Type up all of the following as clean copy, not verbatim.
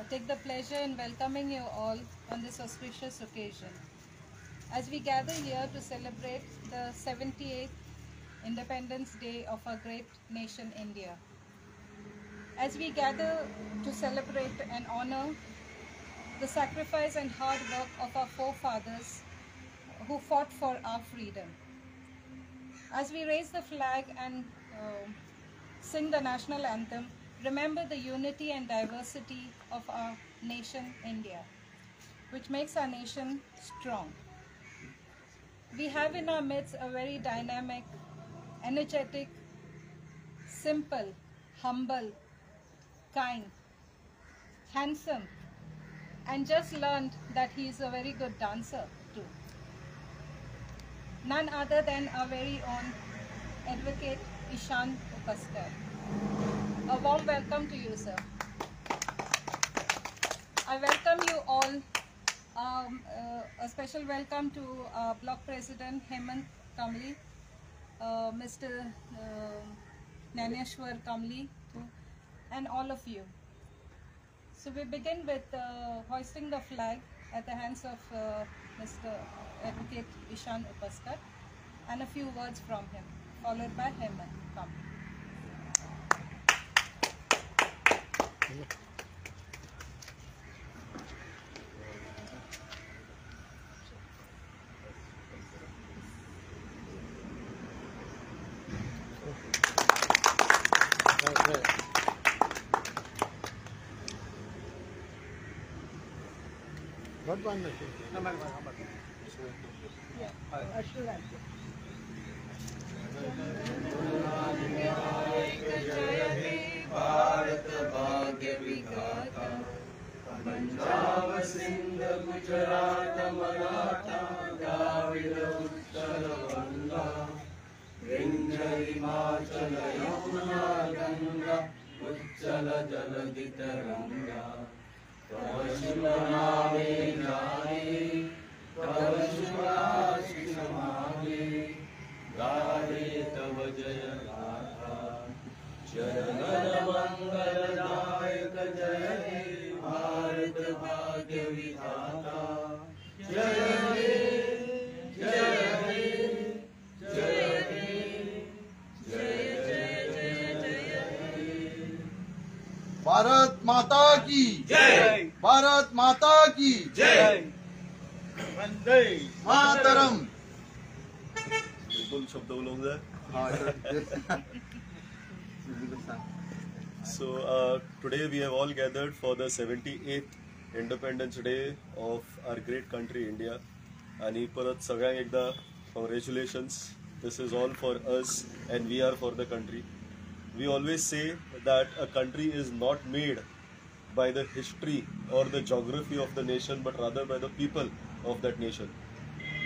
take the pleasure in welcoming you all on this auspicious occasion. As we gather here to celebrate the 78th Independence Day of our great nation India. As we gather to celebrate and honor the sacrifice and hard work of our forefathers who fought for our freedom. As we raise the flag and sing the national anthem, remember the unity and diversity of our nation India, which makes our nation strong. We have in our midst a very dynamic, energetic, simple, humble, kind, handsome, and just learned that he is a very good dancer too. None other than our very own Advocate Ishan Upaskar. A warm welcome to you, sir. I welcome you all. A special welcome to Block President Hemant Kamli, Mr. Naneshwar Kamli, and all of you. So we begin with hoisting the flag at the hands of Mr. Advocate Ishan Upaskar and a few words from him, followed by Hemant Kamli. What one? Bharat भाग्य विधाता पंजाब सिंध गुजरात मराठा द्राविड़ उत्कल बंगा विंध्य हिमाचल यमुना गंगा उच्चल जलधि तरंगा तव शुभ नामे गाये तव शुभ आशीष मांगे गाये तव जय गाथा जनगण मंगलदायक जय हे भारत भाग्य विधाता जय हे जय हे जय हे जय जय जय जय हे। भारत माता की जय। भारत माता की जय। वंदे मातरम। दोन शब्द बोलून So today we have all gathered for the 78th Independence Day of our great country India. आणि परत सगळ्यांक एकदा congratulations. This is all for us and we are for the country. We always say that a country is not made by the history or the geography of the nation, but rather by the people of that nation.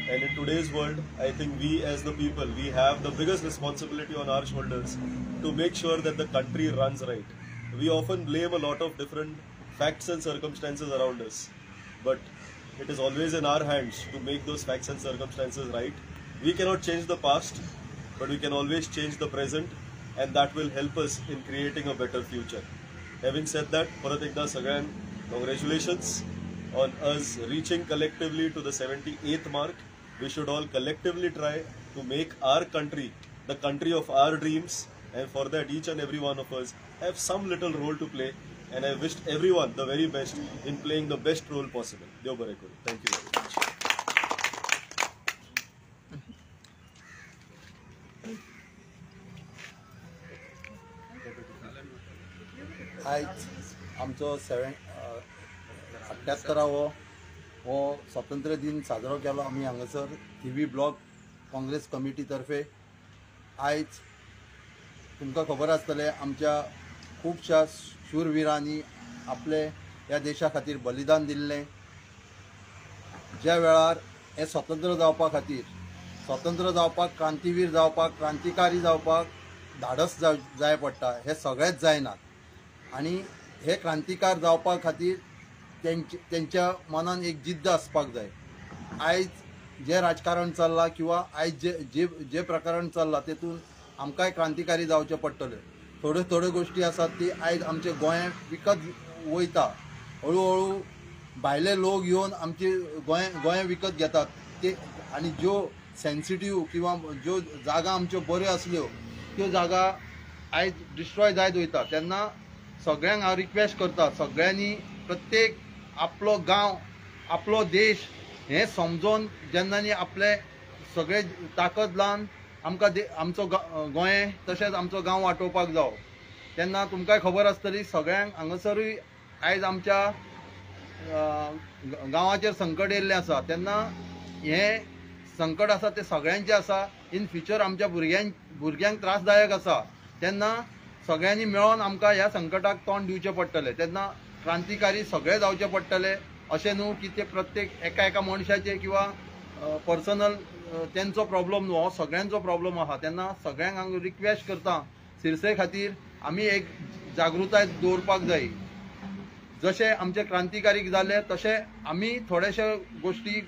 And in today's world, I think we as the people, we have the biggest responsibility on our shoulders to make sure that the country runs right. We often blame a lot of different facts and circumstances around us, but it is always in our hands to make those facts and circumstances right. We cannot change the past, but we can always change the present, and that will help us in creating a better future. Having said that, Parat ekda sagyan congratulations on us reaching collectively to the 78th mark. We should all collectively try to make our country the country of our dreams, and for that each and every one of us have some little role to play, and I wished everyone the very best in playing the best role possible. Dev bare karo. Thank you very much. आज आमचो 78वा हो स्वातंत्र्य दिन साजरो केलो आमी हांगासर Thivim block Congress committee तर्फे। आयज तुमकां खबर आसतलें आमच्या खुबशा शूरवीरांनी आपले ह्या देशा खातीर बलिदान दिल्लें। ज्या वेळार हे स्वतंत्र जावपा खातीर स्वतंत्र जावपाक क्रांतीवीर जावपाक क्रांतिकारी जावपाक धाडस जाय पडटा, हे सगळेंच जायनात। आनी हे क्रांतिकार जावपा खातीर त्यांच्या मनान एक जिद्द आसपाक जाय। आयज जे राजकारण चल्लां किंवा आयज जे प्रकरण चल्लां तेतून आमकांय क्रांतिकारी जावचें पडटलें। थोड्यो गोश्टी आसात ती आयज आमच्या गोंयांत विकत वयता, हळूहळू भायले लोक येवन आमचे गोंय विकत घेतात ते आनी ज्यो सेन्सिटीव किंवा ज्यो जागा आमच्यो बऱ्यो आसल्यो त्यो जागा आयज डिस्ट्रॉय जायत वयता तेन्ना सगळ्यांक हांव रिक्वेस्ट करता सगळ्यांनी प्रत्येक आपलो गांव आपलो देश हें समजोन जेन्ना आपले सगळे ताकद लावन आमकां आमचो गोंय तशेंच आमचो गांव वाटोवपाक जावो तेन्ना तुमकांय खबर आसतली सगळ्यांक हांगासरूय आयज आमच्या गांवाचेर संकट येयल्लें आसा तेन्ना हें संकट आसा तें सगळ्यांचें आसा इन फ्युचर आमच्या भुरग्यांक त्रासदायक आसा तेन्ना सगळ्यांनी मेळोन आमकां ह्या संकटाक तोंड दिवचें पडटलें तेन्ना क्रांतिकारी सगळे जावचे पडटले अशें न्हू की ते प्रत्येक एका मनशाचे किंवा पर्सनल तेंचो प्रॉब्लम न्हू हो सगळ्यांचो प्रॉब्लम आहा तेन्ना सगळ्यांक हांव रिक्वेस्ट करता सिरसे खातीर आमी एक जागृताय दवरपाक जाय जशें आमचे क्रांतिकारीक जाले तशें आमी थोडेशे गोश्टी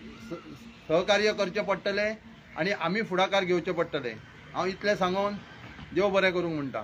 सहकार्य करचें पडटलें आनी आमी फुडाकार घेवचे पडटले हांव इतलें सांगून देव बरें करूंक म्हणटा